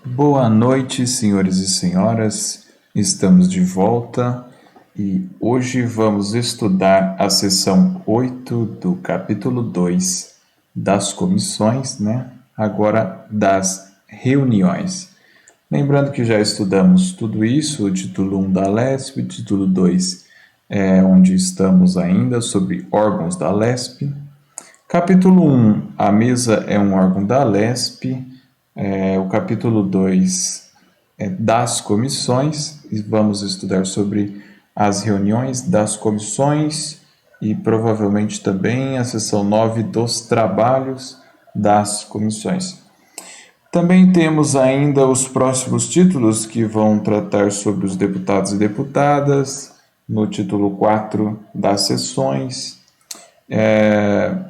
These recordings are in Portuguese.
Boa noite, senhores e senhoras. Estamos de volta e hoje vamos estudar a seção 8 do capítulo 2 das comissões, né? Agora das reuniões. Lembrando que já estudamos tudo isso, o título 1 da LESP, o título 2 é onde estamos ainda sobre órgãos da LESP. Capítulo 1, a mesa é um órgão da LESP. O capítulo 2 é das comissões, e vamos estudar sobre as reuniões das comissões e provavelmente também a seção 9 dos trabalhos das comissões. Também temos ainda os próximos títulos que vão tratar sobre os deputados e deputadas, no título 4 das sessões,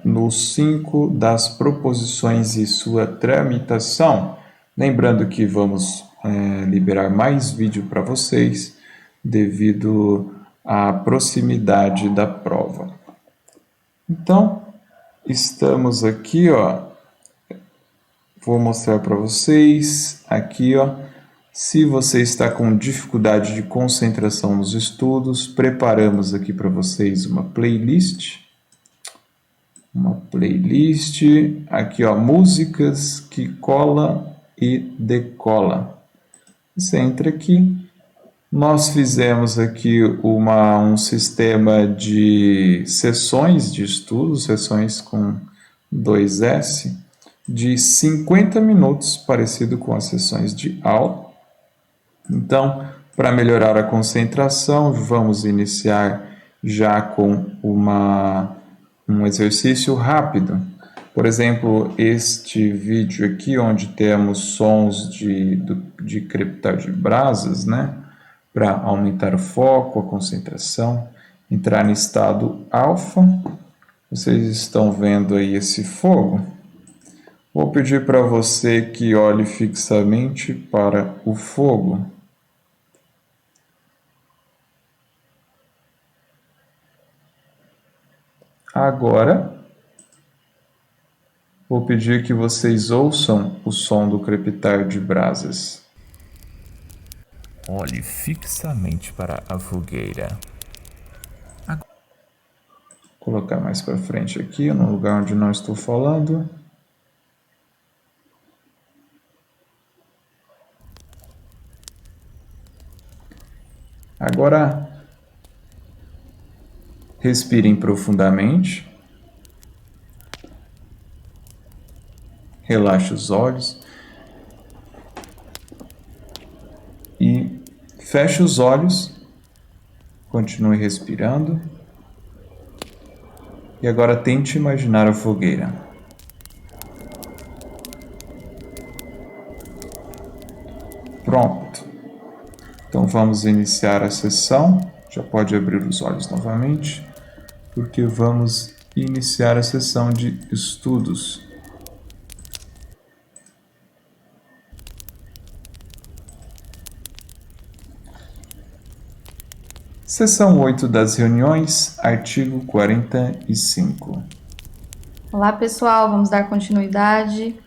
no 5 das proposições e sua tramitação. Lembrando que vamos liberar mais vídeo para vocês devido à proximidade da prova. Então, estamos aqui, ó. Vou mostrar para vocês aqui, ó. Se você está com dificuldade de concentração nos estudos, preparamos aqui para vocês uma playlist. Aqui, ó, músicas que cola e decola. Você entra aqui. Nós fizemos aqui um sistema de sessões de estudo, sessões com 2S, de 50 minutos, parecido com as sessões de aula. Então, para melhorar a concentração, vamos iniciar já com um exercício rápido. Por exemplo, este vídeo aqui, onde temos sons de crepitar de brasas, né? Para aumentar o foco, a concentração, entrar em estado alfa. Vocês estão vendo aí esse fogo? Vou pedir para você que olhe fixamente para o fogo. Agora, vou pedir que vocês ouçam o som do crepitar de brasas. Olhe fixamente para a fogueira. Vou colocar mais para frente aqui, no lugar onde não estou falando. Agora, respirem profundamente. Relaxe os olhos. E feche os olhos. Continue respirando. E agora tente imaginar a fogueira. Pronto. Então vamos iniciar a sessão. Já pode abrir os olhos novamente, porque vamos iniciar a sessão de estudos. Seção 8 das reuniões, artigo 45. Olá, pessoal, vamos dar continuidade.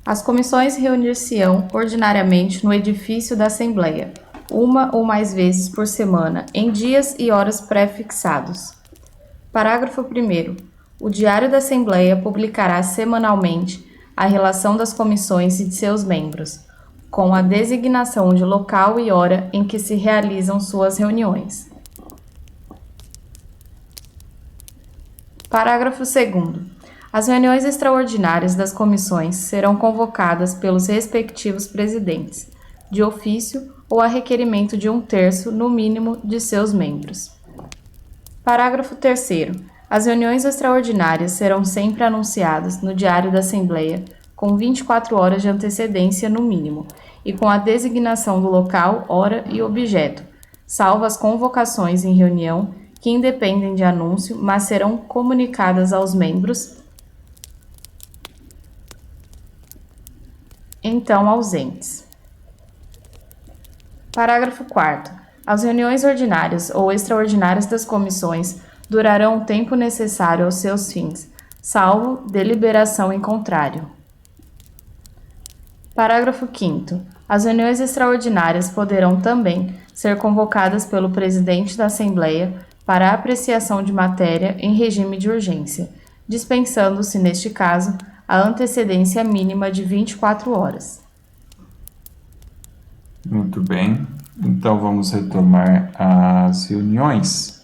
As comissões reunir-se-ão ordinariamente no edifício da Assembleia, uma ou mais vezes por semana, em dias e horas pré-fixados. Parágrafo 1º. O Diário da Assembleia publicará semanalmente a relação das comissões e de seus membros, com a designação de local e hora em que se realizam suas reuniões. Parágrafo 2º. As reuniões extraordinárias das comissões serão convocadas pelos respectivos presidentes, de ofício ou a requerimento de 1/3, no mínimo, de seus membros. Parágrafo 3º. As reuniões extraordinárias serão sempre anunciadas no Diário da Assembleia com 24 horas de antecedência, no mínimo, e com a designação do local, hora e objeto, salvo as convocações em reunião que independem de anúncio, mas serão comunicadas aos membros então ausentes. Parágrafo 4º. As reuniões ordinárias ou extraordinárias das comissões durarão o tempo necessário aos seus fins, salvo deliberação em contrário. Parágrafo 5º. As reuniões extraordinárias poderão também ser convocadas pelo presidente da Assembleia para apreciação de matéria em regime de urgência, dispensando-se, neste caso, a antecedência mínima de 24 horas. Muito bem. Então vamos retomar as reuniões.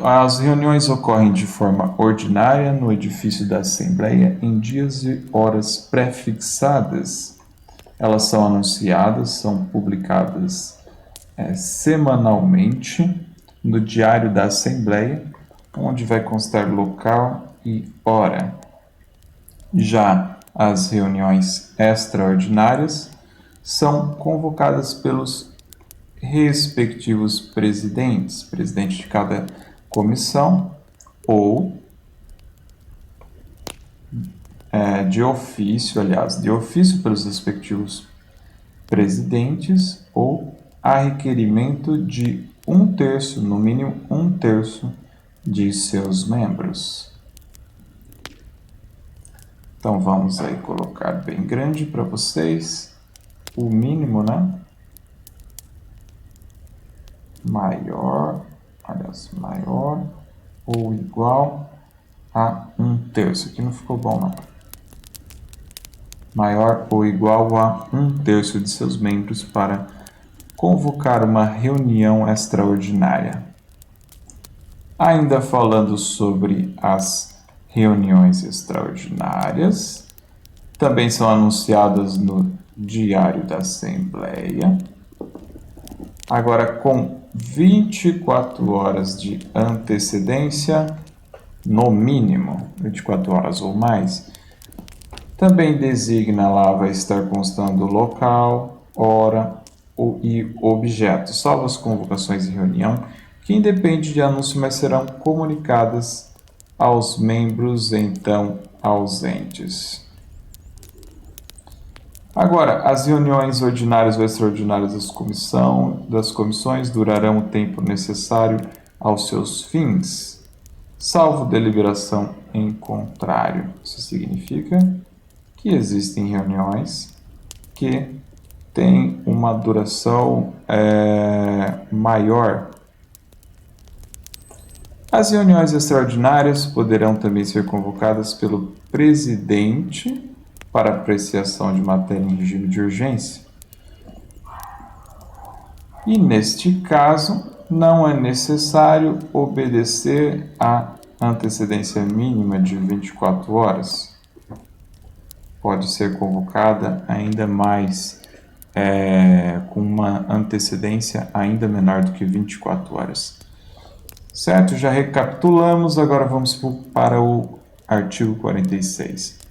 As reuniões ocorrem de forma ordinária no edifício da Assembleia em dias e horas pré-fixadas. Elas são anunciadas, são publicadas semanalmente no Diário da Assembleia, onde vai constar local e hora. Já as reuniões extraordinárias são convocadas pelos respectivos presidente de cada comissão, ou de ofício pelos respectivos presidentes, ou a requerimento de 1/3, no mínimo 1/3 de seus membros. Então vamos aí colocar bem grande para vocês o mínimo, né? Maior ou igual a 1/3. Aqui não ficou bom, não. Maior ou igual a 1/3 de seus membros para convocar uma reunião extraordinária. Ainda falando sobre as reuniões extraordinárias, também são anunciadas no Diário da Assembleia. Agora, com 24 horas de antecedência, no mínimo, 24 horas ou mais, também designa lá, vai estar constando local, hora e objeto, salvo as convocações de reunião, que independe de anúncio, mas serão comunicadas aos membros então ausentes. Agora, as reuniões ordinárias ou extraordinárias das comissões durarão o tempo necessário aos seus fins, salvo deliberação em contrário. Isso significa que existem reuniões que têm uma duração maior. As reuniões extraordinárias poderão também ser convocadas pelo presidente para apreciação de matéria em regime de urgência. E, neste caso, não é necessário obedecer à antecedência mínima de 24 horas. Pode ser convocada ainda mais, com uma antecedência ainda menor do que 24 horas. Certo? Já recapitulamos, agora vamos para o artigo 46.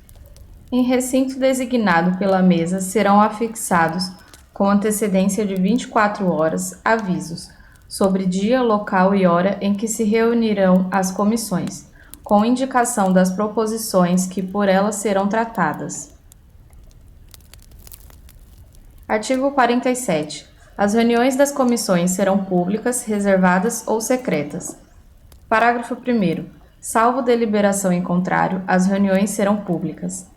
Em recinto designado pela mesa serão afixados, com antecedência de 24 horas, avisos sobre dia, local e hora em que se reunirão as comissões, com indicação das proposições que por elas serão tratadas. Artigo 47. As reuniões das comissões serão públicas, reservadas ou secretas. Parágrafo 1º. Salvo deliberação em contrário, as reuniões serão públicas.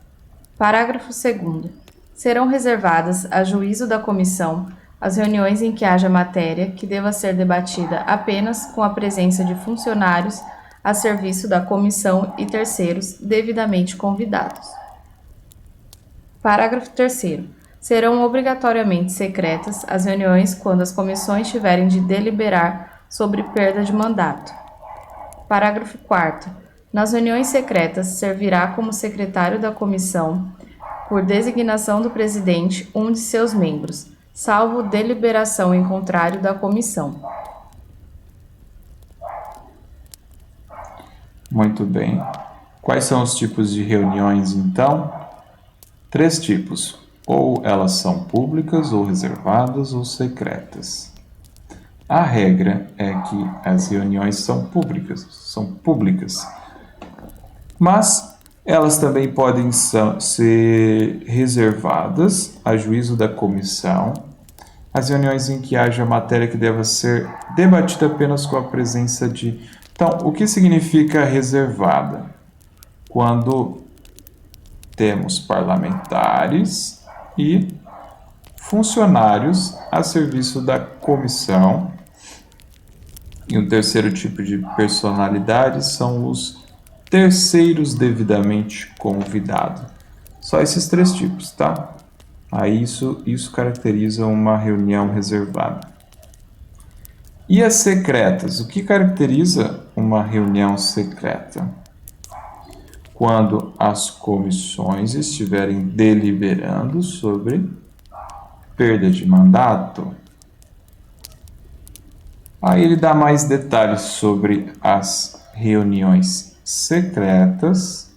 Parágrafo 2º. Serão reservadas, a juízo da comissão, as reuniões em que haja matéria que deva ser debatida apenas com a presença de funcionários a serviço da comissão e terceiros devidamente convidados. Parágrafo 3º. Serão obrigatoriamente secretas as reuniões quando as comissões tiverem de deliberar sobre perda de mandato. Parágrafo 4º. Nas reuniões secretas, servirá como secretário da comissão, por designação do presidente, um de seus membros, salvo deliberação em contrário da comissão. Muito bem. Quais são os tipos de reuniões, então? 3 tipos. Ou elas são públicas, ou reservadas, ou secretas. A regra é que as reuniões são públicas. Mas elas também podem ser reservadas a juízo da comissão, as reuniões em que haja matéria que deva ser debatida apenas com a presença de... Então, o que significa reservada? Quando temos parlamentares e funcionários a serviço da comissão. E um terceiro tipo de personalidade são os terceiros devidamente convidados. Só esses três tipos, tá? Aí isso caracteriza uma reunião reservada. E as secretas? O que caracteriza uma reunião secreta? Quando as comissões estiverem deliberando sobre perda de mandato. Aí ele dá mais detalhes sobre as reuniões secretas.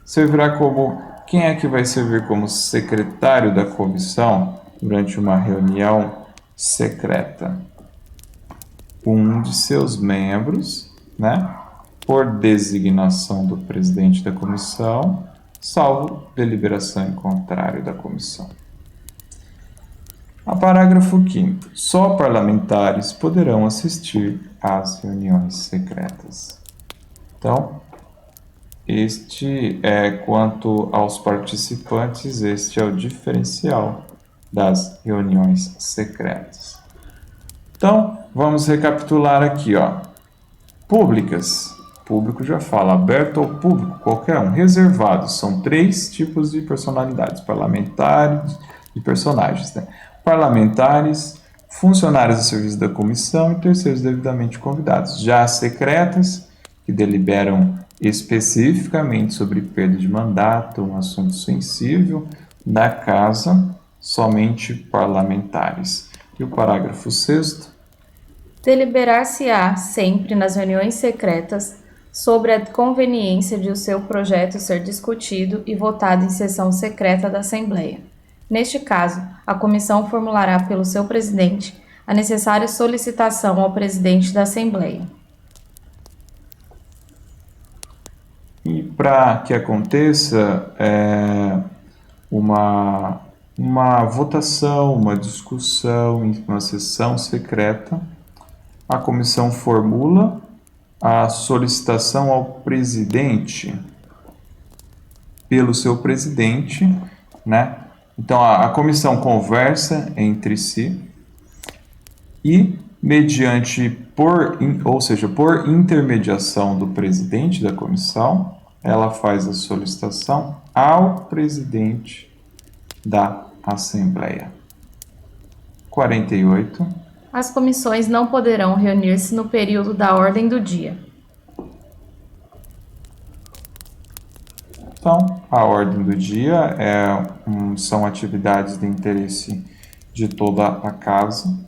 Servirá como quem é que vai servir como secretário da comissão durante uma reunião secreta? Um de seus membros, né? Por designação do presidente da comissão, salvo deliberação em contrário da comissão. A parágrafo 5º. Só parlamentares poderão assistir às reuniões secretas. Então, quanto aos participantes, este é o diferencial das reuniões secretas. Então, vamos recapitular aqui, ó. Públicas. Público já fala, aberto ao público, qualquer um. Reservados, são 3 tipos de personalidades, parlamentares e personagens, né? Parlamentares, funcionários a serviço da comissão e terceiros devidamente convidados. Já as secretas, que deliberam especificamente sobre perda de mandato, um assunto sensível da casa, somente parlamentares. E o parágrafo 6º. Deliberar-se-á sempre nas reuniões secretas sobre a conveniência de o seu projeto ser discutido e votado em sessão secreta da Assembleia. Neste caso, a comissão formulará pelo seu presidente a necessária solicitação ao presidente da Assembleia. E para que aconteça uma votação, uma discussão em uma sessão secreta, a comissão formula a solicitação ao presidente, pelo seu presidente, né? Então, a comissão conversa entre si e, por intermediação do presidente da comissão, ela faz a solicitação ao presidente da Assembleia. 48. As comissões não poderão reunir-se no período da ordem do dia. Então, a ordem do dia são atividades de interesse de toda a casa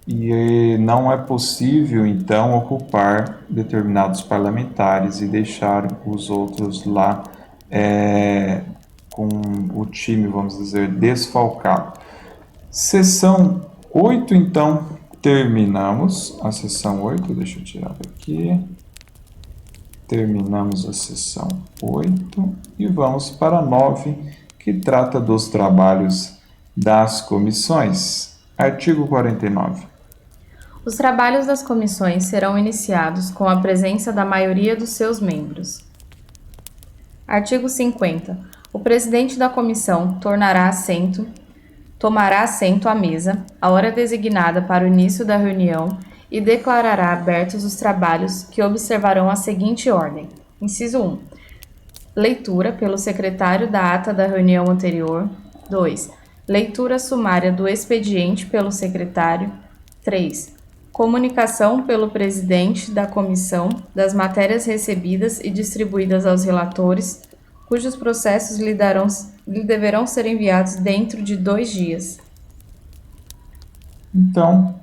e não é possível, então, ocupar determinados parlamentares e deixar os outros lá com o time, vamos dizer, desfalcado. Sessão 8, então, terminamos a sessão 8, deixa eu tirar daqui. Terminamos a sessão 8 e vamos para a 9, que trata dos trabalhos das comissões. Artigo 49. Os trabalhos das comissões serão iniciados com a presença da maioria dos seus membros. Artigo 50. O presidente da comissão tomará assento à mesa, a hora designada para o início da reunião, e declarará abertos os trabalhos que observarão a seguinte ordem. Inciso 1. Leitura pelo secretário da ata da reunião anterior. 2. Leitura sumária do expediente pelo secretário. 3. Comunicação pelo presidente da comissão das matérias recebidas e distribuídas aos relatores, cujos processos lhe deverão ser enviados dentro de 2 dias. Então,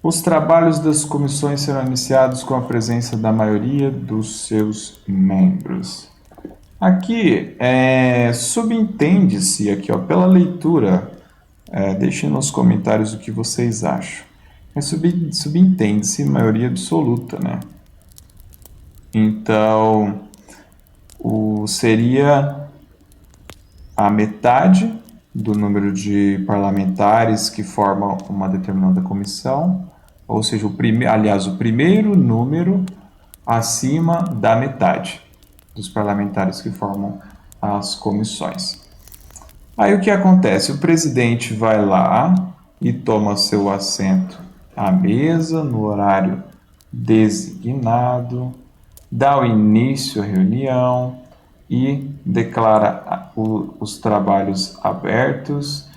os trabalhos das comissões serão iniciados com a presença da maioria dos seus membros. Aqui, subentende-se aqui, ó, pela leitura, deixem nos comentários o que vocês acham. Subentende-se maioria absoluta, né? Então, seria a metade do número de parlamentares que formam uma determinada comissão, ou seja, o primeiro número acima da metade dos parlamentares que formam as comissões. Aí o que acontece? O presidente vai lá e toma seu assento à mesa no horário designado, dá o início à reunião e declara os trabalhos abertos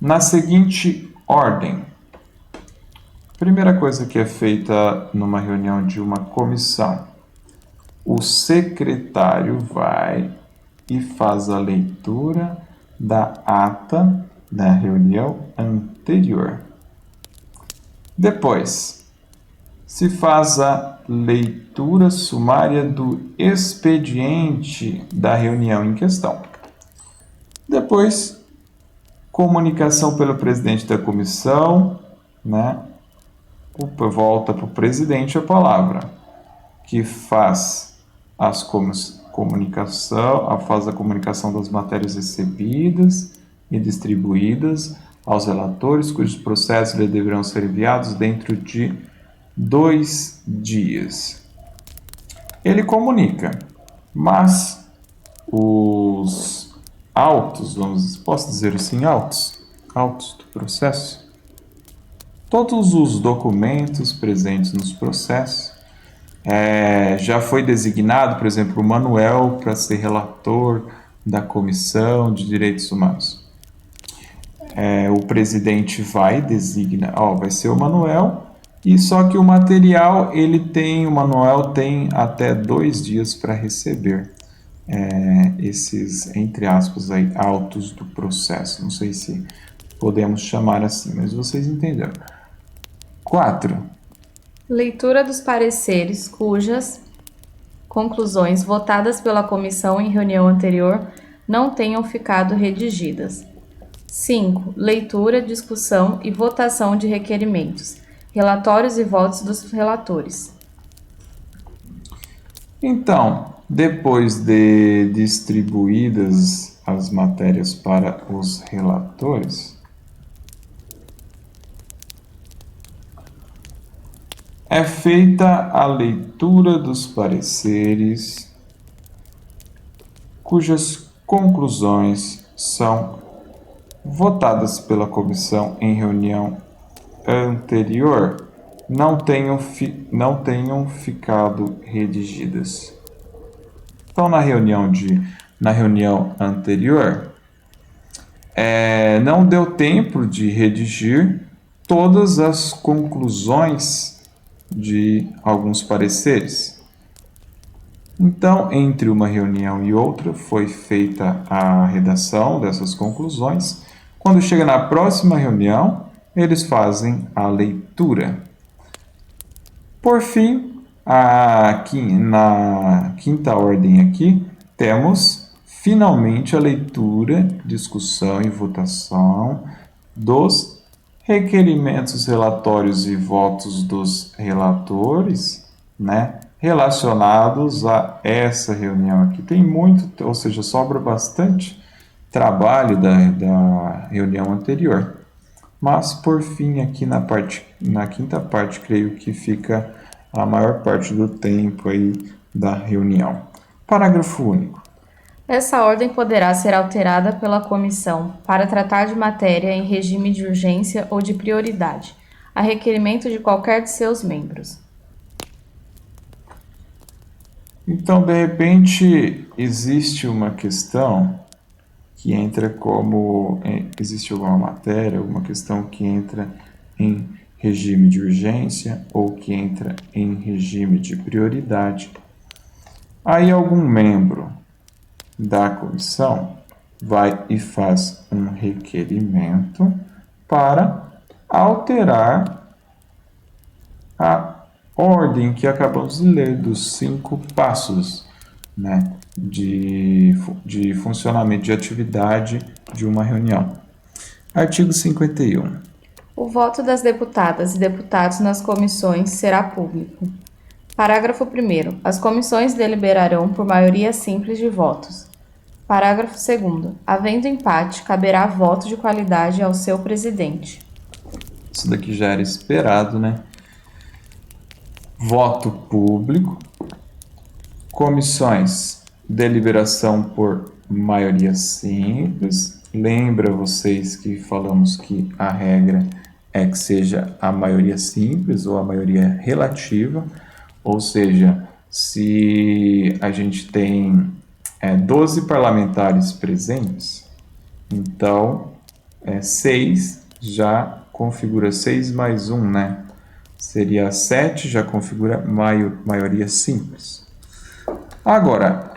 na seguinte ordem. Primeira coisa que é feita numa reunião de uma comissão, o secretário vai e faz a leitura da ata da reunião anterior. Depois, se faz a leitura sumária do expediente da reunião em questão. Depois, comunicação pelo presidente da comissão, né? Volta para o presidente a palavra, que faz a comunicação das matérias recebidas e distribuídas aos relatores, cujos processos lhe deverão ser enviados dentro de 2 dias. Ele comunica, mas os autos, posso dizer assim, autos do processo, todos os documentos presentes nos processos, já foi designado, por exemplo, o Manuel para ser relator da Comissão de Direitos Humanos. O presidente designa, vai ser o Manuel, e só que o material, o Manuel tem até 2 dias para receber esses, entre aspas, aí, autos do processo. Não sei se podemos chamar assim, mas vocês entenderam. 4. Leitura dos pareceres cujas conclusões votadas pela comissão em reunião anterior não tenham ficado redigidas. 5. Leitura, discussão e votação de requerimentos, relatórios e votos dos relatores. Então, depois de distribuídas as matérias para os relatores, é feita a leitura dos pareceres, cujas conclusões são votadas pela comissão em reunião anterior, não tenham ficado redigidas. Então, na reunião anterior, não deu tempo de redigir todas as conclusões de alguns pareceres. Então, entre uma reunião e outra, foi feita a redação dessas conclusões. Quando chega na próxima reunião, eles fazem a leitura. Por fim, na quinta ordem aqui, temos finalmente a leitura, discussão e votação dos requerimentos, relatórios e votos dos relatores, né, relacionados a essa reunião aqui. Tem muito, ou seja, sobra bastante trabalho da reunião anterior. Mas, por fim, aqui na quinta parte, creio que fica a maior parte do tempo aí da reunião. Parágrafo único. Essa ordem poderá ser alterada pela comissão para tratar de matéria em regime de urgência ou de prioridade, a requerimento de qualquer de seus membros. Então, de repente, existe uma questão que entra existe alguma matéria, alguma questão que entra em regime de urgência ou que entra em regime de prioridade. Aí algum membro da comissão vai e faz um requerimento para alterar a ordem que acabamos de ler dos 5 passos, né, de funcionamento de atividade de uma reunião. Artigo 51. O voto das deputadas e deputados nas comissões será público. Parágrafo 1º. As comissões deliberarão por maioria simples de votos. Parágrafo 2º. Havendo empate, caberá voto de qualidade ao seu presidente. Isso daqui já era esperado, né? Voto público. Comissões deliberação por maioria simples. Lembra vocês que falamos que a regra é que seja a maioria simples ou a maioria relativa, ou seja, se a gente tem 12 parlamentares presentes, então 6 já configura 6 mais 1, né? Seria 7, já configura maioria simples. Agora,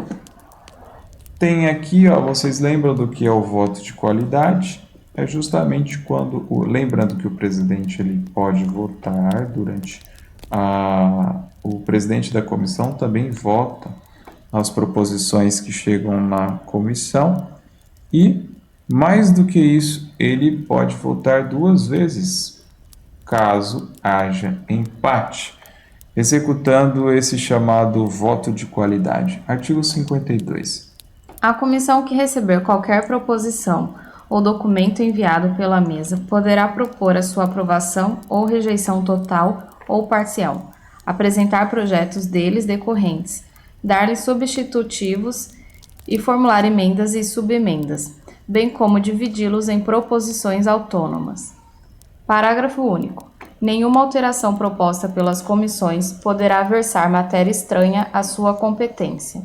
tem aqui, ó, vocês lembram do que é o voto de qualidade? É justamente quando, lembrando que o presidente ele pode votar durante o presidente da comissão também vota as proposições que chegam na comissão e, mais do que isso, ele pode votar 2 vezes, caso haja empate, executando esse chamado voto de qualidade. Artigo 52. A comissão que receber qualquer proposição ou documento enviado pela mesa poderá propor a sua aprovação ou rejeição total ou parcial, apresentar projetos deles decorrentes, dar-lhes substitutivos e formular emendas e subemendas, bem como dividi-los em proposições autônomas. Parágrafo único. Nenhuma alteração proposta pelas comissões poderá versar matéria estranha à sua competência.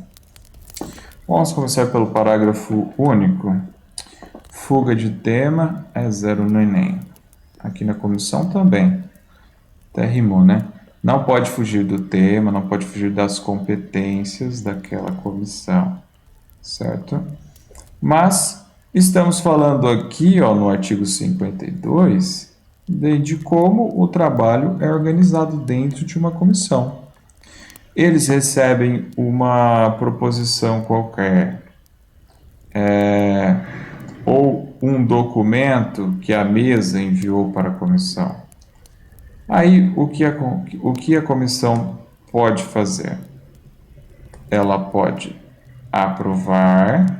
Vamos começar pelo parágrafo único. Fuga de tema é 0 no Enem. Aqui na comissão também. Até rimou, né? Não pode fugir do tema, não pode fugir das competências daquela comissão, certo? Mas estamos falando aqui, ó, no artigo 52, de como o trabalho é organizado dentro de uma comissão. Eles recebem uma proposição qualquer, ou um documento que a mesa enviou para a comissão. Aí, o que a comissão pode fazer? Ela pode aprovar,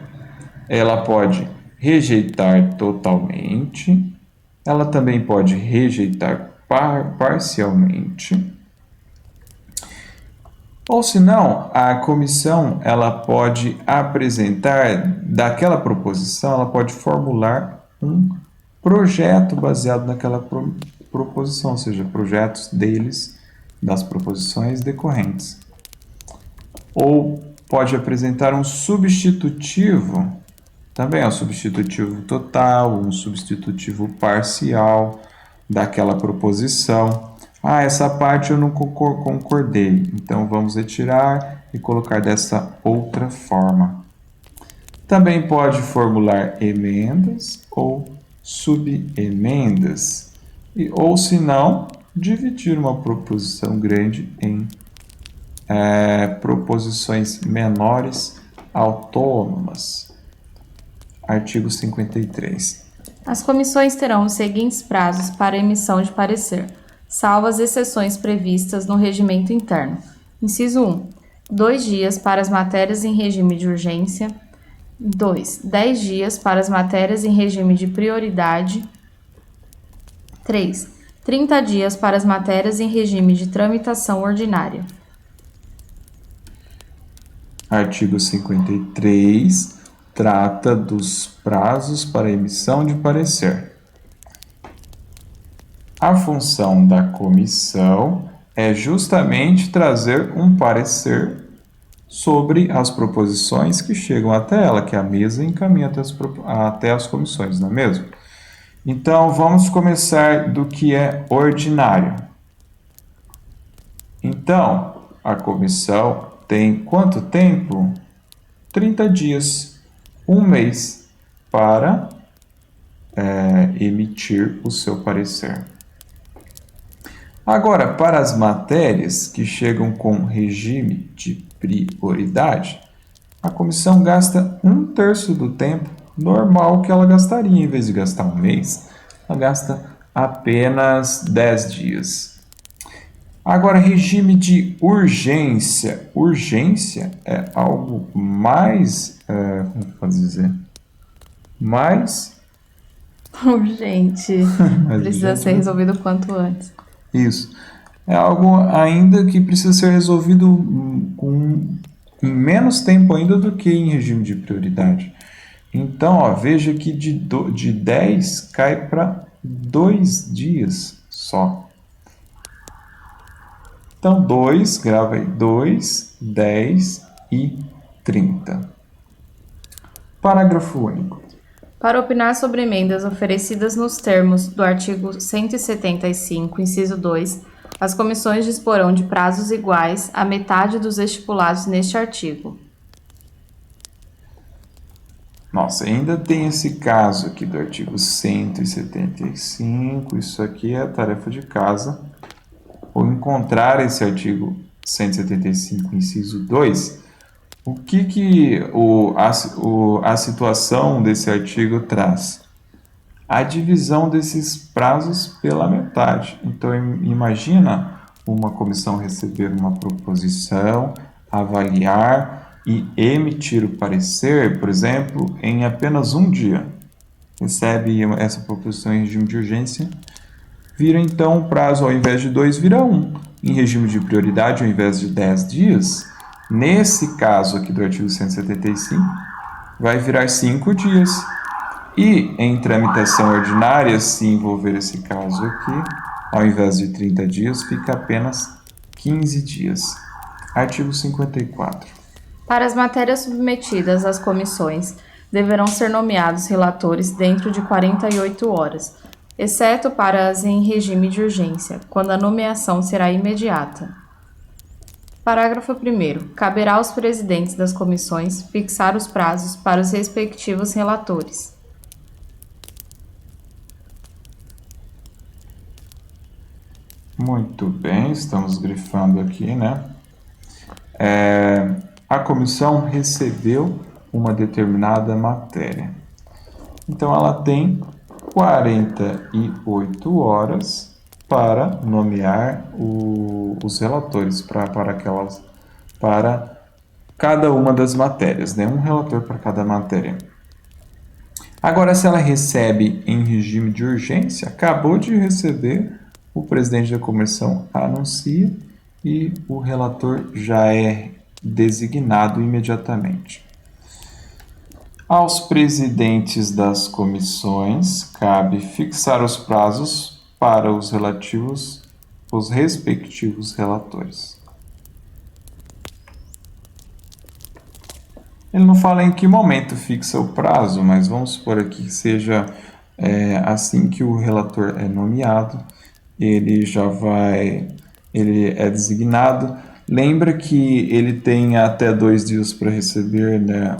ela pode rejeitar totalmente, ela também pode rejeitar parcialmente, ou se não, a comissão ela pode apresentar daquela proposição, ela pode formular um projeto baseado naquela proposição, ou seja, projetos das proposições decorrentes. Ou pode apresentar um substitutivo, também um substitutivo total, um substitutivo parcial daquela proposição. Essa parte eu não concordei, então vamos retirar e colocar dessa outra forma. Também pode formular emendas ou subemendas, ou se não, dividir uma proposição grande em proposições menores autônomas. Artigo 53. As comissões terão os seguintes prazos para emissão de parecer, salvo as exceções previstas no regimento interno. Inciso 1. 2 dias para as matérias em regime de urgência. 2. 10 dias para as matérias em regime de prioridade. 3. 30 dias para as matérias em regime de tramitação ordinária. Artigo 53 trata dos prazos para emissão de parecer. A função da comissão é justamente trazer um parecer sobre as proposições que chegam até ela, que a mesa encaminha até as comissões, não é mesmo? Então, vamos começar do que é ordinário. Então, a comissão tem quanto tempo? 30 dias, 1 mês, para emitir o seu parecer. Agora, para as matérias que chegam com regime de prioridade, a comissão gasta 1/3 do tempo normal que ela gastaria. Em vez de gastar 1 mês, ela gasta apenas 10 dias. Agora, regime de urgência. Urgência é algo mais, como pode dizer? Mais urgente. Precisa ser resolvido o quanto antes. Isso. É algo ainda que precisa ser resolvido com em menos tempo ainda do que em regime de prioridade. Então, ó, veja que de 10 cai para 2 dias só. Então, 2, grava aí, 2, 10 e 30. Parágrafo único. Para opinar sobre emendas oferecidas nos termos do artigo 175, inciso 2, as comissões disporão de prazos iguais à metade dos estipulados neste artigo. Nossa, ainda tem esse caso aqui do artigo 175, isso aqui é a tarefa de casa. Vou encontrar esse artigo 175, inciso 2. O que a situação desse artigo traz? A divisão desses prazos pela metade. Então, imagina uma comissão receber uma proposição, avaliar e emitir o parecer, por exemplo, em apenas um dia. Recebe essa proposição em regime de urgência, vira então o prazo, ao invés de 2, vira 1. Em regime de prioridade, ao invés de 10 dias, nesse caso aqui do artigo 175, vai virar 5 dias. E em tramitação ordinária, se envolver esse caso aqui, ao invés de 30 dias, fica apenas 15 dias. Artigo 54. Para as matérias submetidas às comissões, deverão ser nomeados relatores dentro de 48 horas, exceto para as em regime de urgência, quando a nomeação será imediata. Parágrafo 1º. Caberá aos presidentes das comissões fixar os prazos para os respectivos relatores. Muito bem, estamos grifando aqui, né? A comissão recebeu uma determinada matéria. Então, ela tem 48 horas para nomear os relatores para cada uma das matérias, né? Um relator para cada matéria. Agora, se ela recebe em regime de urgência, acabou de receber, o presidente da comissão anuncia e o relator já é designado imediatamente. Aos presidentes das comissões cabe fixar os prazos para os respectivos relatores. Ele não fala em que momento fixa o prazo, mas vamos supor aqui que seja assim que o relator é nomeado, ele é designado. Lembra que ele tem até 2 dias para receber, né,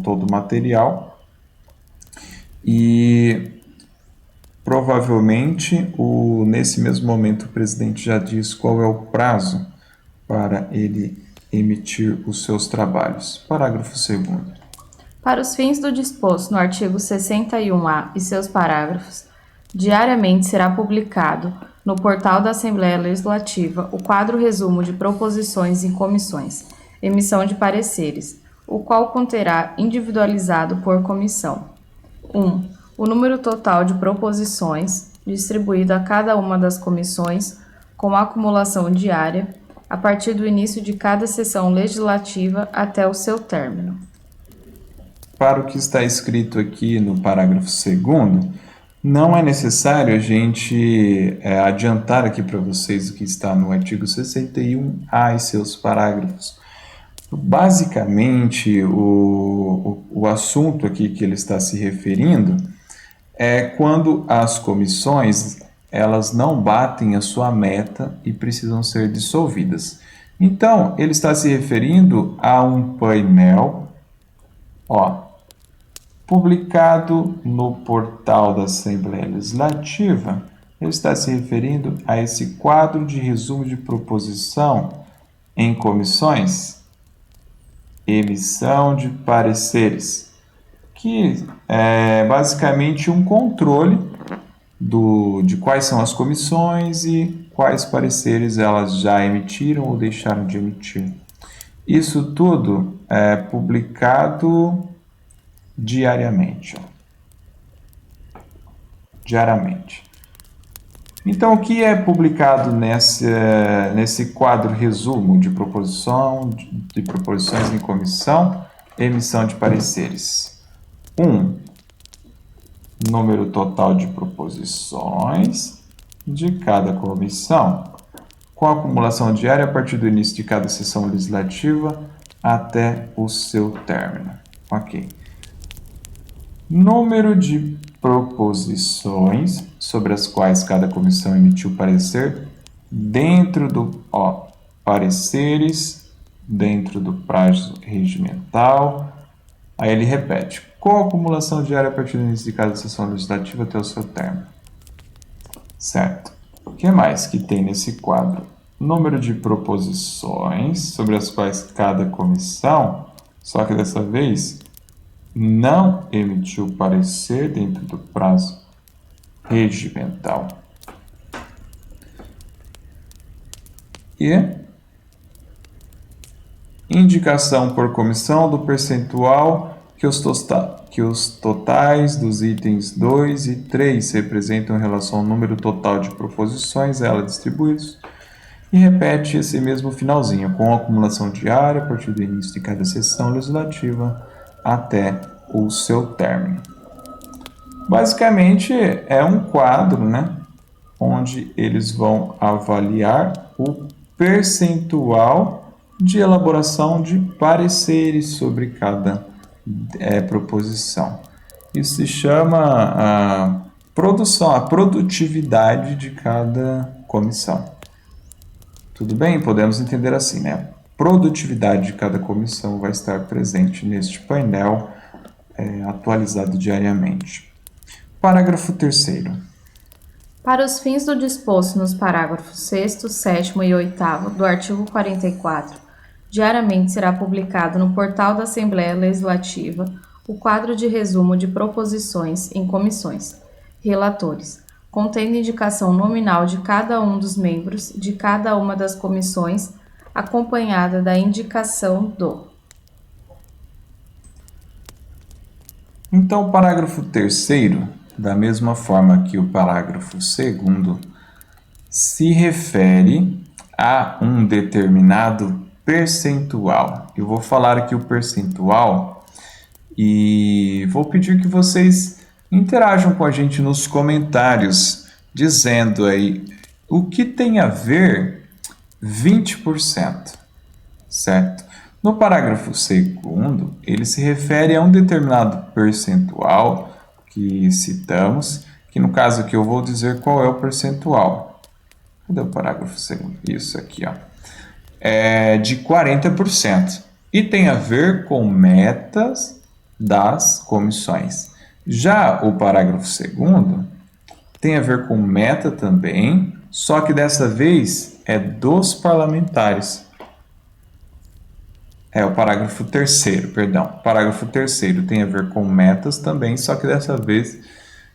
todo o material e provavelmente nesse mesmo momento o presidente já diz qual é o prazo para ele emitir os seus trabalhos. Parágrafo 2º. Para os fins do disposto no artigo 61-A e seus parágrafos, diariamente será publicado no portal da Assembleia Legislativa o quadro resumo de proposições em comissões, emissão de pareceres, o qual conterá individualizado por comissão. 1. O número total de proposições distribuído a cada uma das comissões com acumulação diária a partir do início de cada sessão legislativa até o seu término. Para o que está escrito aqui no parágrafo 2º, não é necessário a gente adiantar aqui para vocês o que está no artigo 61-A e seus parágrafos. Basicamente, o assunto aqui que ele está se referindo é quando as comissões elas não batem a sua meta e precisam ser dissolvidas. Então, ele está se referindo a um painel, publicado no portal da Assembleia Legislativa. Ele está se referindo a esse quadro de resumo de proposição em comissões, emissão de pareceres, que é basicamente um controle de quais são as comissões e quais pareceres elas já emitiram ou deixaram de emitir. Isso tudo é publicado diariamente. Diariamente. Então, o que é publicado nesse quadro resumo de proposições em comissão, emissão de pareceres? 1. Número total de proposições de cada comissão, com acumulação diária a partir do início de cada sessão legislativa até o seu término. Ok. Número de proposições sobre as quais cada comissão emitiu parecer dentro do pareceres dentro do prazo regimental. Aí ele repete, com acumulação diária a partir do início de cada sessão legislativa até o seu término. Certo. O que mais que tem nesse quadro? Número de proposições sobre as quais cada comissão, só que dessa vez, não emitiu parecer dentro do prazo regimental. E indicação por comissão do percentual que os totais dos itens 2 e 3 representam em relação ao número total de proposições a ela distribuídos, e repete esse mesmo finalzinho, com acumulação diária a partir do início de cada sessão legislativa até o seu término. Basicamente é um quadro, né, onde eles vão avaliar o percentual de elaboração de pareceres sobre cada proposição. Isso se chama a produtividade de cada comissão. Tudo bem? Podemos entender assim, né? A produtividade de cada comissão vai estar presente neste painel atualizado diariamente. Parágrafo 3º. Para os fins do disposto nos parágrafos 6º, 7º e 8º do artigo 44, diariamente será publicado no portal da Assembleia Legislativa o quadro de resumo de proposições em comissões, relatores, contendo indicação nominal de cada um dos membros de cada uma das comissões, acompanhada da indicação do. Então, o parágrafo 3º, da mesma forma que o parágrafo 2º, se refere a um determinado percentual. Eu vou falar aqui o percentual e vou pedir que vocês interajam com a gente nos comentários, dizendo aí o que tem a ver 20%, certo? No parágrafo 2º, ele se refere a um determinado percentual que citamos, que no caso aqui eu vou dizer qual é o percentual. Cadê o parágrafo 2º? Isso aqui, ó. É de 40%. E tem a ver com metas das comissões. Já o parágrafo 2º tem a ver com meta também, só que dessa vez é dos parlamentares. O parágrafo 3º, perdão. O parágrafo 3º tem a ver com metas também, só que dessa vez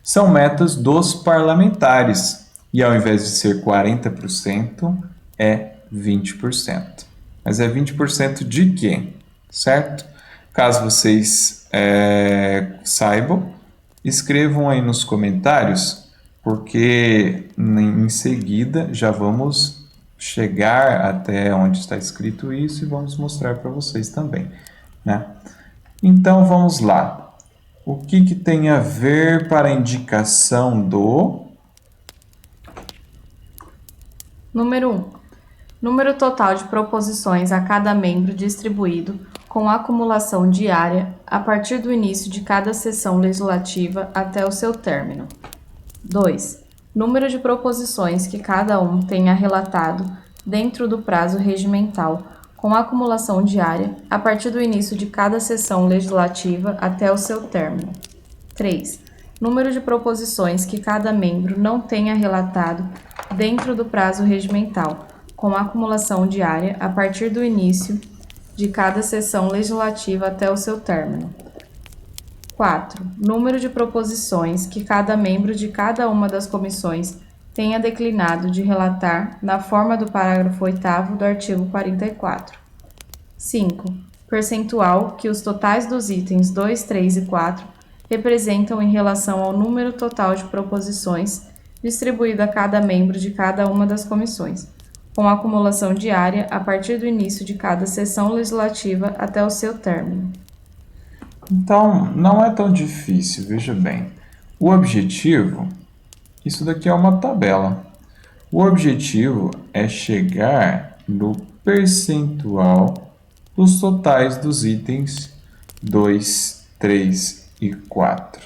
são metas dos parlamentares. E ao invés de ser 40%, é 20%. Mas é 20% de quê? Certo? Caso vocês saibam, escrevam aí nos comentários, porque em seguida já vamos chegar até onde está escrito isso e vamos mostrar para vocês também, né? Então vamos lá. O que tem a ver para a indicação do... Número 1. Número total de proposições a cada membro distribuído com acumulação diária a partir do início de cada sessão legislativa até o seu término. 2. Número de proposições que cada um tenha relatado dentro do prazo regimental, com acumulação diária a partir do início de cada sessão legislativa até o seu término. 3. Número de proposições que cada membro não tenha relatado dentro do prazo regimental, com acumulação diária a partir do início de cada sessão legislativa até o seu término. 4. Número de proposições que cada membro de cada uma das comissões tenha declinado de relatar na forma do parágrafo 8º do artigo 44. 5. Percentual que os totais dos itens 2, 3 e 4 representam em relação ao número total de proposições distribuído a cada membro de cada uma das comissões, com acumulação diária a partir do início de cada sessão legislativa até o seu término. Então, não é tão difícil, veja bem. O objetivo, isso daqui é uma tabela. O objetivo é chegar no percentual dos totais dos itens 2, 3 e 4,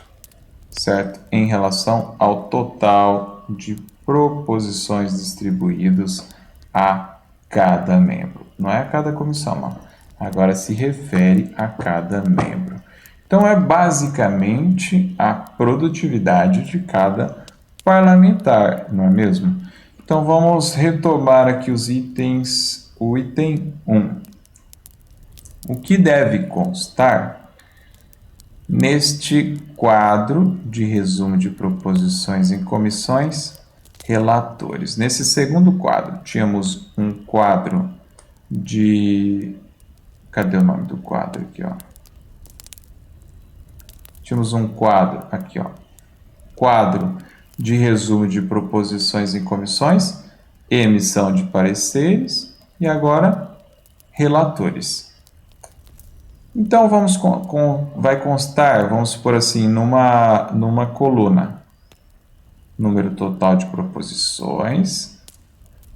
certo? Em relação ao total de proposições distribuídos a cada membro. Não é a cada comissão, não. Agora se refere a cada membro. Então, é basicamente a produtividade de cada parlamentar, não é mesmo? Então, vamos retomar aqui os itens. O item 1. O que deve constar neste quadro de resumo de proposições em comissões, relatores? Nesse segundo quadro, tínhamos um quadro de... Cadê o nome do quadro aqui, ó? Tínhamos um quadro aqui, ó. Quadro de resumo de proposições em comissões, emissão de pareceres e agora relatores. Então vai constar, vamos supor assim, numa coluna, número total de proposições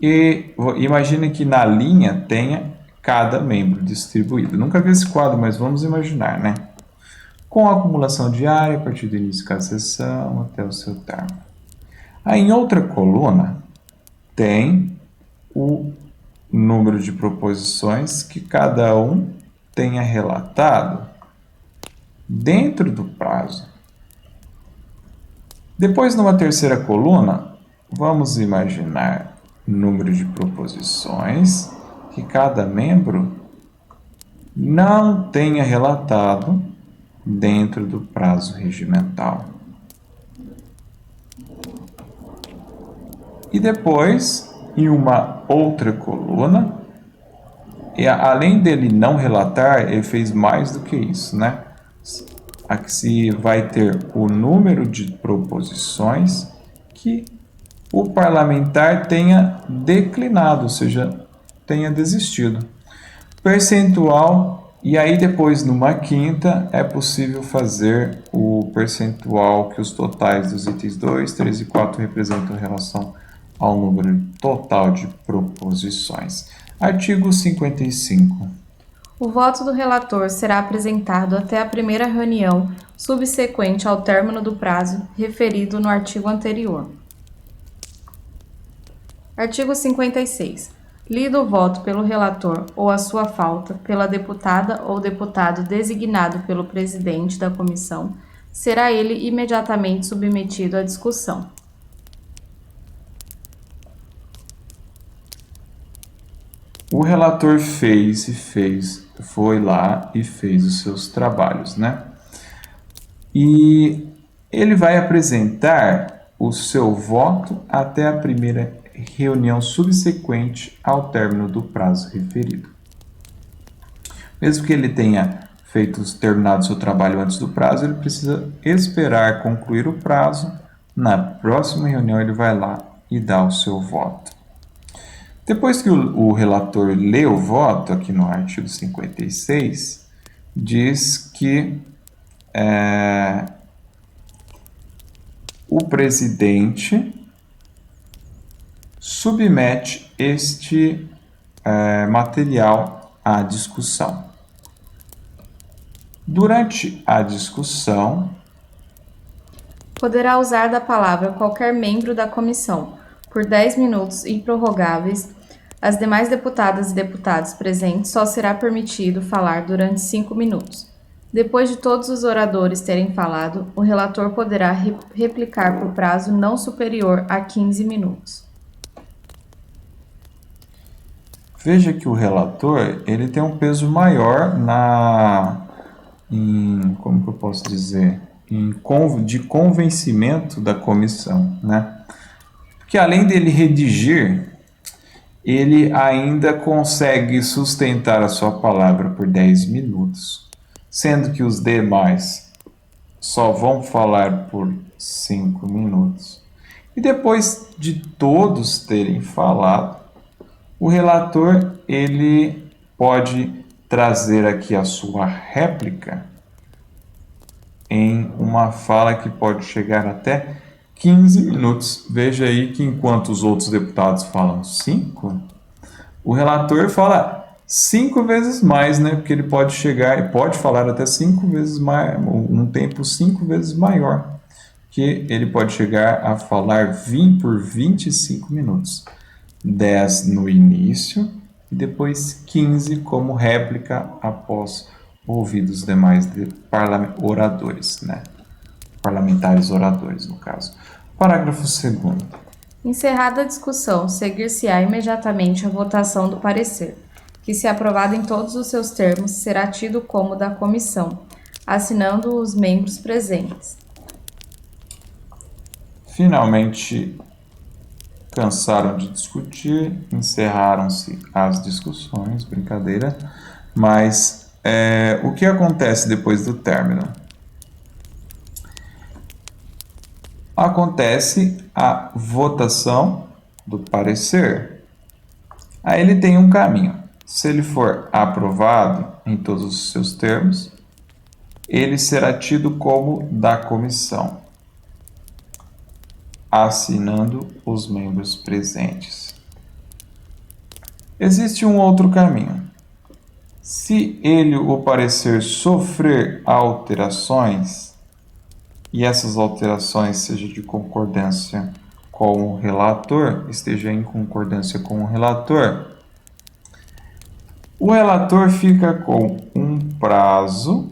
e imagine que na linha tenha cada membro distribuído. Nunca vi esse quadro, mas vamos imaginar, né? Com a acumulação diária a partir do início de cada sessão até o seu término. Aí em outra coluna tem o número de proposições que cada um tenha relatado dentro do prazo. Depois, numa terceira coluna, vamos imaginar o número de proposições que cada membro não tenha relatado dentro do prazo regimental. E depois, em uma outra coluna, e além dele não relatar, ele fez mais do que isso, né? Aqui se vai ter o número de proposições que o parlamentar tenha declinado, ou seja, tenha desistido. Percentual, e aí depois numa quinta é possível fazer o percentual que os totais dos itens 2, 3 e 4 representam em relação ao número total de proposições. Artigo 55. O voto do relator será apresentado até a primeira reunião subsequente ao término do prazo referido no artigo anterior. Artigo 56. Lido o voto pelo relator ou a sua falta pela deputada ou deputado designado pelo presidente da comissão, será ele imediatamente submetido à discussão. O relator foi lá e fez os seus trabalhos, né? E ele vai apresentar o seu voto até a primeira reunião subsequente ao término do prazo referido. Mesmo que ele tenha terminado seu trabalho antes do prazo, ele precisa esperar concluir o prazo. Na próxima reunião ele vai lá e dá o seu voto. Depois que o relator lê o voto, aqui no artigo 56, diz que o presidente submete este material à discussão. Durante a discussão, poderá usar da palavra qualquer membro da comissão, por 10 minutos improrrogáveis. As demais deputadas e deputados presentes só será permitido falar durante 5 minutos. Depois de todos os oradores terem falado, o relator poderá replicar por prazo não superior a 15 minutos. Veja que o relator ele tem um peso maior como que eu posso dizer, de convencimento da comissão, né? Porque além dele redigir, ele ainda consegue sustentar a sua palavra por 10 minutos, sendo que os demais só vão falar por 5 minutos. E depois de todos terem falado, o relator ele pode trazer aqui a sua réplica em uma fala que pode chegar até 15 minutos. Veja aí que enquanto os outros deputados falam 5, o relator fala 5 vezes mais, né? Porque ele pode chegar e pode falar até 5 vezes mais, um tempo 5 vezes maior, que ele pode chegar a falar por 25 minutos. 10 no início e depois 15 como réplica após ouvir os demais oradores, né? Parlamentares oradores, no caso. Parágrafo 2º. Encerrada a discussão, seguir-se-á imediatamente a votação do parecer, que, se aprovado em todos os seus termos, será tido como da comissão, assinando os membros presentes. Finalmente, cansaram de discutir, encerraram-se as discussões, brincadeira, mas o que acontece depois do término? Acontece a votação do parecer. Aí ele tem um caminho. Se ele for aprovado em todos os seus termos, ele será tido como da comissão, assinando os membros presentes. Existe um outro caminho. Se o parecer sofrer alterações, e essas alterações sejam de concordância com o relator, esteja em concordância com o relator fica com um prazo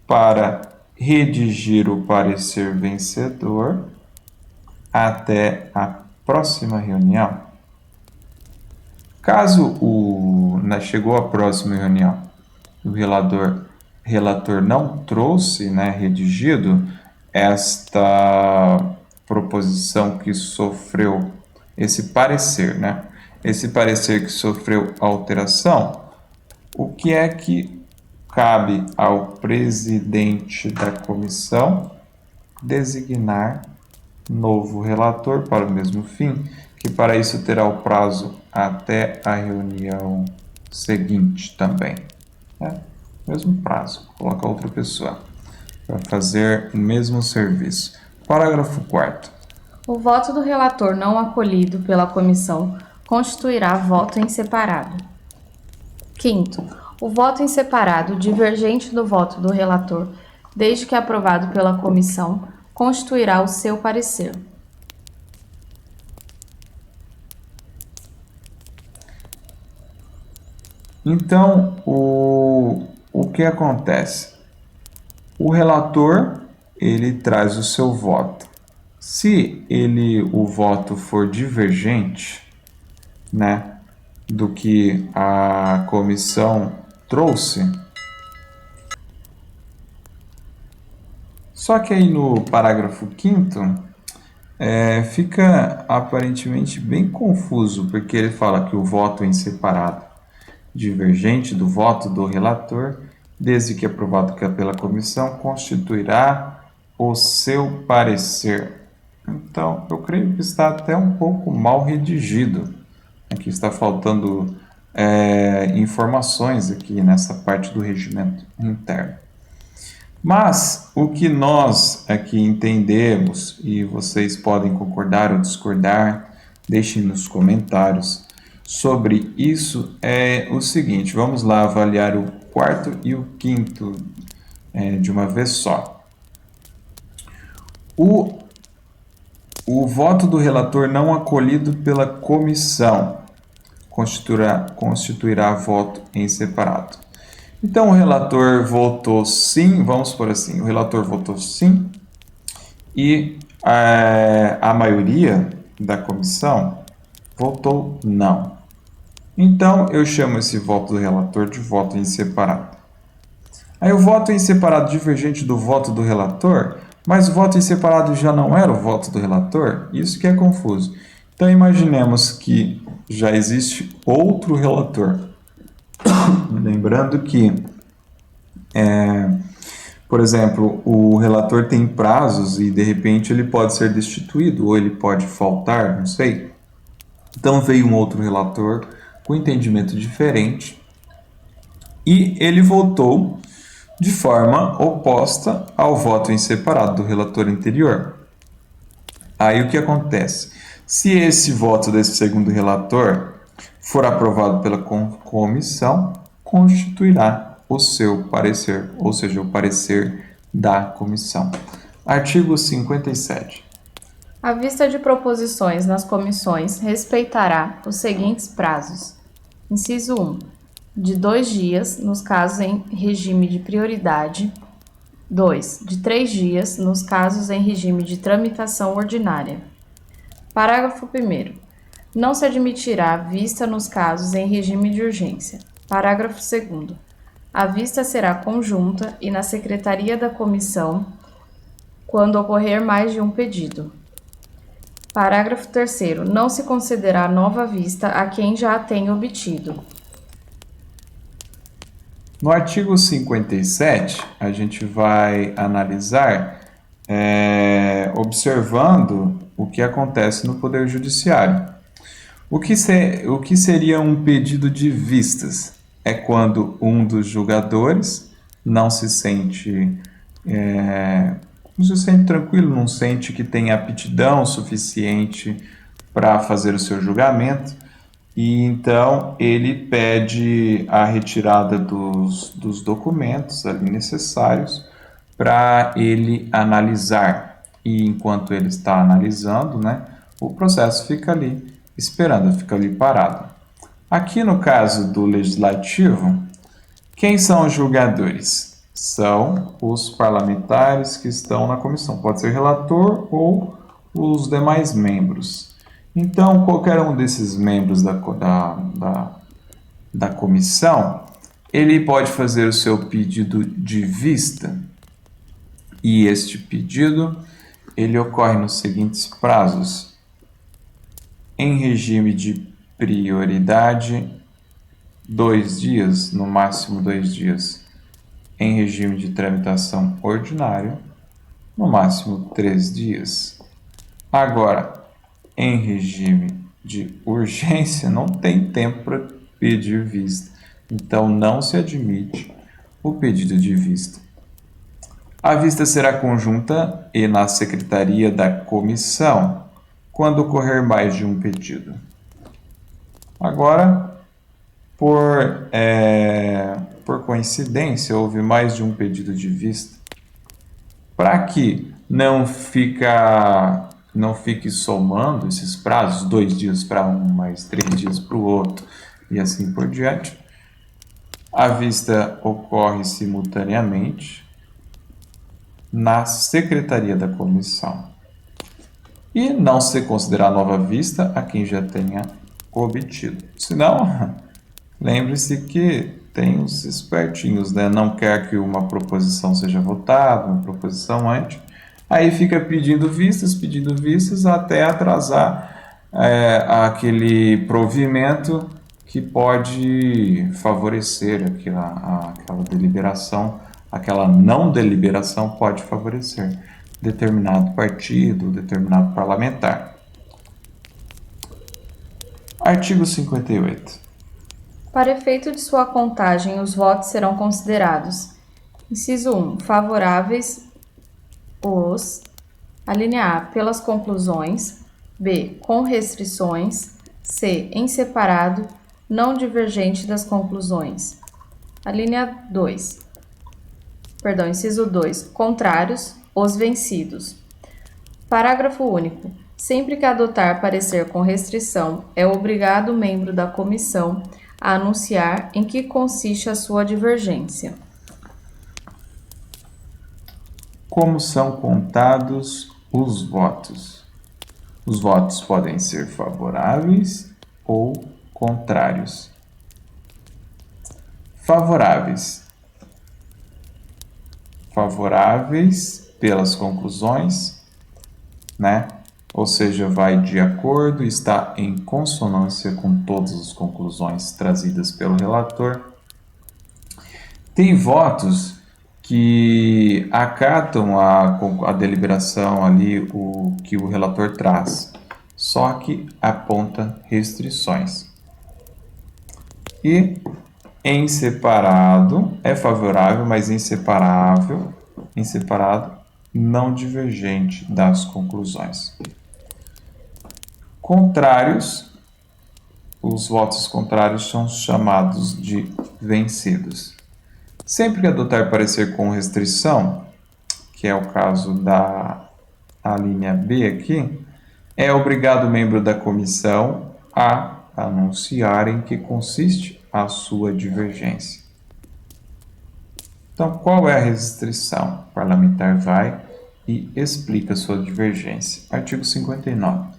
para redigir o parecer vencedor até a próxima reunião. Caso chegou a próxima reunião e o relator não trouxe, redigido, esta proposição que sofreu, esse parecer que sofreu alteração, o que é que cabe ao presidente da comissão? Designar novo relator para o mesmo fim, que para isso terá o prazo até a reunião seguinte também. Mesmo prazo, coloca outra pessoa para fazer o mesmo serviço. Parágrafo 4º. O voto do relator não acolhido pela comissão constituirá voto em separado. 5º. O voto em separado, divergente do voto do relator, desde que aprovado pela comissão, constituirá o seu parecer. Então, o que acontece? O relator, ele traz o seu voto. Se o voto for divergente, do que a comissão trouxe, só que aí no parágrafo 5º, fica aparentemente bem confuso, porque ele fala que o voto em separado, divergente do voto do relator, desde que aprovado pela comissão, constituirá o seu parecer. Então, eu creio que está até um pouco mal redigido. Aqui está faltando informações aqui nessa parte do regimento interno. Mas o que nós aqui entendemos, e vocês podem concordar ou discordar, deixem nos comentários sobre isso, é o seguinte: vamos lá avaliar o 4º e o 5º de uma vez só. O voto do relator não acolhido pela comissão constituirá voto em separado. Então, o relator votou sim, vamos por assim, o relator votou sim, e a maioria da comissão votou não. Então, eu chamo esse voto do relator de voto em separado. Aí, o voto em separado divergente do voto do relator, mas o voto em separado já não era o voto do relator? Isso que é confuso. Então, imaginemos que já existe outro relator. Lembrando que Por exemplo, o relator tem prazos e de repente ele pode ser destituído ou ele pode faltar, não sei. Então veio um outro relator com entendimento diferente e ele votou de forma oposta ao voto em separado do relator anterior. Aí o que acontece? Se esse voto desse segundo relator for aprovado pela comissão, constituirá o seu parecer, ou seja, o parecer da comissão. Artigo 57. A vista de proposições nas comissões respeitará os seguintes prazos. Inciso 1. De 2 dias, nos casos em regime de prioridade. 2. De 3 dias, nos casos em regime de tramitação ordinária. Parágrafo 1º. Não se admitirá vista nos casos em regime de urgência. Parágrafo 2º. A vista será conjunta e na secretaria da comissão quando ocorrer mais de um pedido. Parágrafo 3º. Não se concederá nova vista a quem já a tenha obtido. No artigo 57, a gente vai analisar observando o que acontece no Poder Judiciário. O que seria um pedido de vistas? É quando um dos julgadores não se sente tranquilo, não sente que tem aptidão suficiente para fazer o seu julgamento, e então ele pede a retirada dos documentos ali necessários para ele analisar. E enquanto ele está analisando, né, o processo fica ali esperando, fica ali parado. Aqui no caso do Legislativo, quem são os julgadores? São os parlamentares que estão na comissão. Pode ser relator ou os demais membros. Então, qualquer um desses membros da comissão, ele pode fazer o seu pedido de vista. E este pedido, ele ocorre nos seguintes prazos. Em regime de prioridade, 2 dias, no máximo 2 dias. Em regime de tramitação ordinária, no máximo 3 dias. Agora, em regime de urgência, não tem tempo para pedir vista. Então, não se admite o pedido de vista. A vista será conjunta e na secretaria da comissão, quando ocorrer mais de um pedido. Agora, por coincidência, houve mais de um pedido de vista. Para que não fique somando esses prazos, 2 dias para um, mais 3 dias para o outro, e assim por diante, a vista ocorre simultaneamente na secretaria da comissão. E não se considerar nova vista a quem já tenha obtido. Senão, lembre-se que tem os espertinhos, né? Não quer que uma proposição seja votada, uma proposição antes. Aí fica pedindo vistas até atrasar aquele provimento que pode favorecer aquela deliberação, aquela não deliberação pode favorecer determinado partido, determinado parlamentar. Artigo 58. Para efeito de sua contagem, os votos serão considerados: inciso 1, favoráveis a linha A, pelas conclusões, B, com restrições, C, em separado, não divergente das conclusões. A linha 2, inciso 2, contrários, os vencidos. Parágrafo único. Sempre que adotar parecer com restrição, é obrigado o membro da comissão a anunciar em que consiste a sua divergência. Como são contados os votos? Os votos podem ser favoráveis ou contrários. Favoráveis. Favoráveis pelas conclusões, né? Ou seja, vai de acordo, está em consonância com todas as conclusões trazidas pelo relator. Tem votos que acatam a deliberação ali, o que o relator traz, só que aponta restrições. E em separado é favorável, mas em separado, não divergente das conclusões. Contrários, os votos contrários são chamados de vencidos. Sempre que adotar parecer com restrição, que é o caso da linha B aqui, é obrigado o membro da comissão a anunciar em que consiste a sua divergência. Então, qual é a restrição? O parlamentar vai e explica sua divergência. Artigo 59.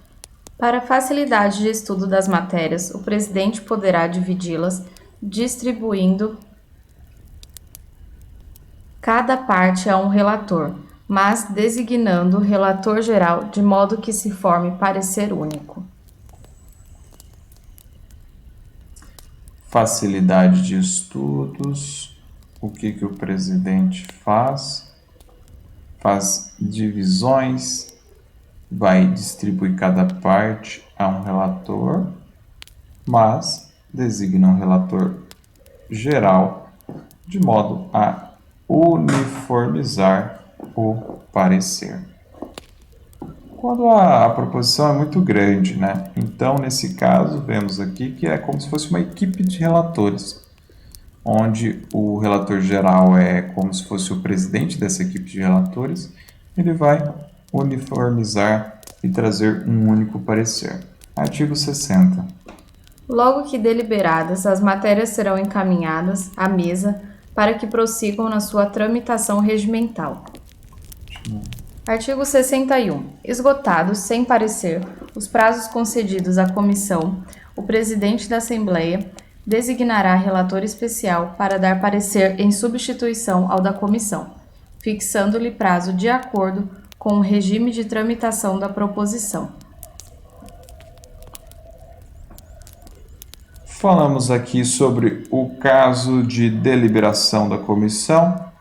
Para facilidade de estudo das matérias, o presidente poderá dividi-las, distribuindo cada parte a um relator, mas designando relator geral de modo que se forme parecer único. Facilidade de estudos. O que o presidente faz? Faz divisões, vai distribuir cada parte a um relator, mas designa um relator geral de modo a uniformizar o parecer. Quando a proposição é muito grande, né? Então, nesse caso, vemos aqui que é como se fosse uma equipe de relatores, onde o relator geral é como se fosse o presidente dessa equipe de relatores, ele vai uniformizar e trazer um único parecer. Artigo 60. Logo que deliberadas, as matérias serão encaminhadas à mesa para que prossigam na sua tramitação regimental. Artigo 61. Esgotados, sem parecer, os prazos concedidos à comissão, o presidente da Assembleia designará relator especial para dar parecer em substituição ao da comissão, fixando-lhe prazo de acordo com o regime de tramitação da proposição. Falamos aqui sobre o caso de deliberação da comissão.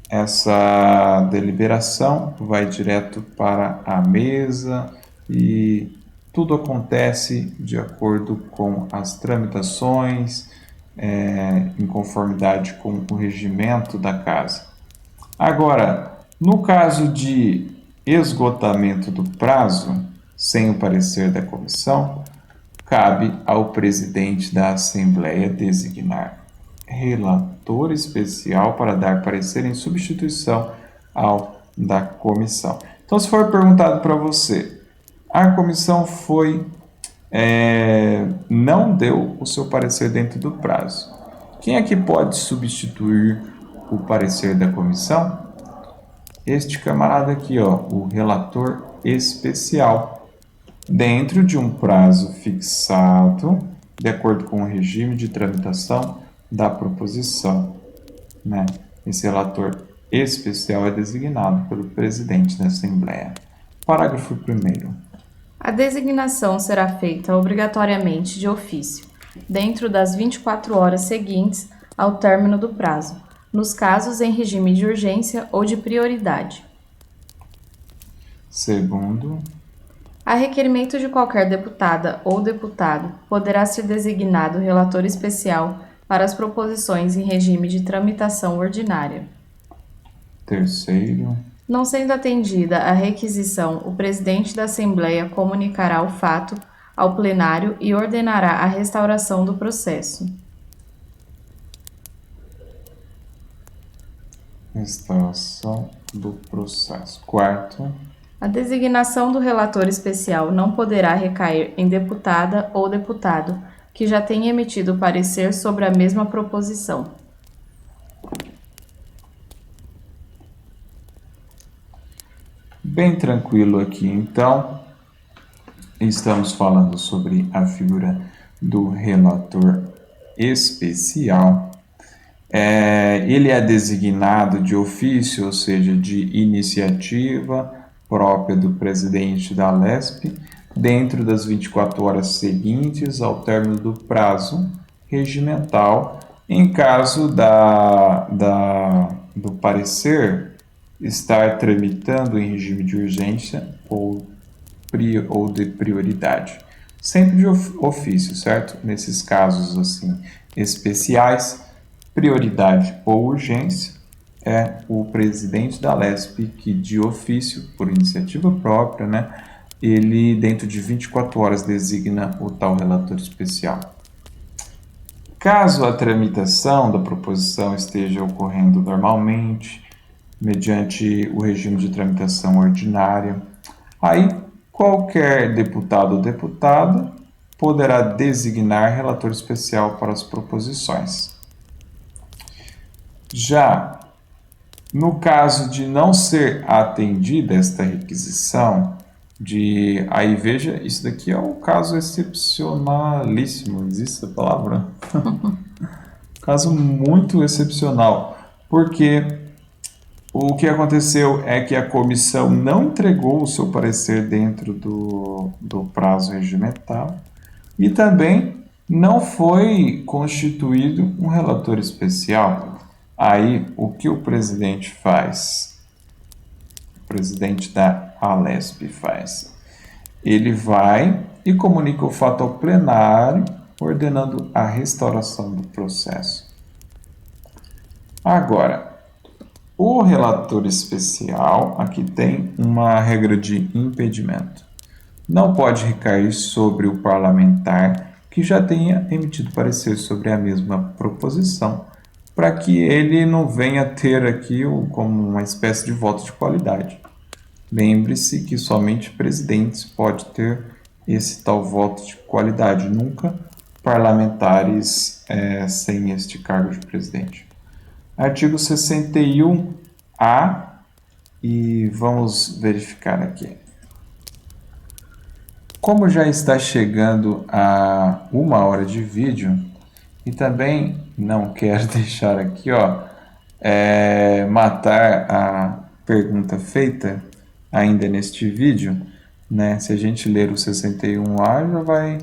Essa deliberação vai direto para a mesa e tudo acontece de acordo com as tramitações, em conformidade com o regimento da casa. Agora, no caso de esgotamento do prazo, sem o parecer da comissão, cabe ao presidente da Assembleia designar relator especial para dar parecer em substituição ao da comissão. Então, se for perguntado para você, a comissão não deu o seu parecer dentro do prazo. Quem é que pode substituir o parecer da comissão? Este camarada aqui, ó, o relator especial, dentro de um prazo fixado, de acordo com o regime de tramitação da proposição, né? Esse relator especial é designado pelo presidente da Assembleia. Parágrafo 1º. A designação será feita obrigatoriamente de ofício, dentro das 24 horas seguintes ao término do prazo, nos casos em regime de urgência ou de prioridade. Segundo. A requerimento de qualquer deputada ou deputado, poderá ser designado relator especial para as proposições em regime de tramitação ordinária. Terceiro. Não sendo atendida a requisição, o presidente da Assembleia comunicará o fato ao plenário e ordenará a restauração do processo. Restauração do processo. Quarto. A designação do relator especial não poderá recair em deputada ou deputado que já tenha emitido parecer sobre a mesma proposição. Bem tranquilo aqui, então. Estamos falando sobre a figura do relator especial. Ele é designado de ofício, ou seja, de iniciativa própria do presidente da Lesp, dentro das 24 horas seguintes ao término do prazo regimental em caso do parecer estar tramitando em regime de urgência ou de prioridade. Sempre de ofício, certo? Nesses casos assim especiais, prioridade ou urgência, é o presidente da LESP que, de ofício, por iniciativa própria, né, ele, dentro de 24 horas, designa o tal relator especial. Caso a tramitação da proposição esteja ocorrendo normalmente, mediante o regime de tramitação ordinária, aí qualquer deputado ou deputada poderá designar relator especial para as proposições. Já no caso de não ser atendida esta requisição, aí veja, isso daqui é um caso excepcionalíssimo, existe essa palavra? Caso muito excepcional, porque o que aconteceu é que a comissão não entregou o seu parecer dentro do prazo regimental e também não foi constituído um relator especial. Aí, o que o presidente faz? O presidente da ALESP faz? Ele vai e comunica o fato ao plenário, ordenando a restauração do processo. Agora, o relator especial aqui tem uma regra de impedimento. Não pode recair sobre o parlamentar que já tenha emitido parecer sobre a mesma proposição, para que ele não venha ter aqui como uma espécie de voto de qualidade. Lembre-se que somente presidentes podem ter esse tal voto de qualidade, nunca parlamentares sem este cargo de presidente. Artigo 61A, e vamos verificar aqui. Como já está chegando a 1 hora de vídeo, e também não quero deixar aqui, matar a pergunta feita ainda neste vídeo, né? Se a gente ler o 61A, já vai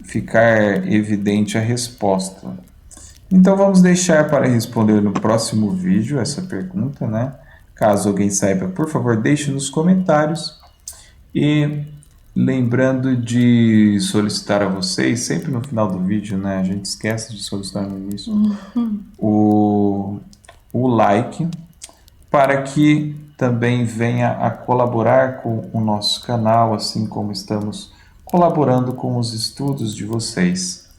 ficar evidente a resposta. Então vamos deixar para responder no próximo vídeo essa pergunta, né? Caso alguém saiba, por favor, deixe nos comentários. E lembrando de solicitar a vocês, sempre no final do vídeo, né? A gente esquece de solicitar no início, o like, para que também venha a colaborar com o nosso canal, assim como estamos colaborando com os estudos de vocês.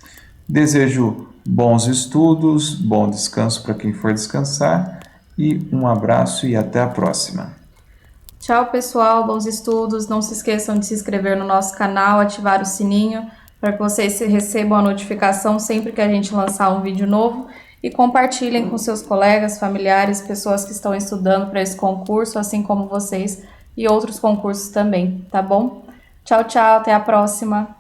Desejo bons estudos, bom descanso para quem for descansar, e um abraço e até a próxima. Tchau, pessoal, bons estudos. Não se esqueçam de se inscrever no nosso canal, ativar o sininho para que vocês recebam a notificação sempre que a gente lançar um vídeo novo, e compartilhem com seus colegas, familiares, pessoas que estão estudando para esse concurso, assim como vocês, e outros concursos também, tá bom? Tchau, tchau, até a próxima!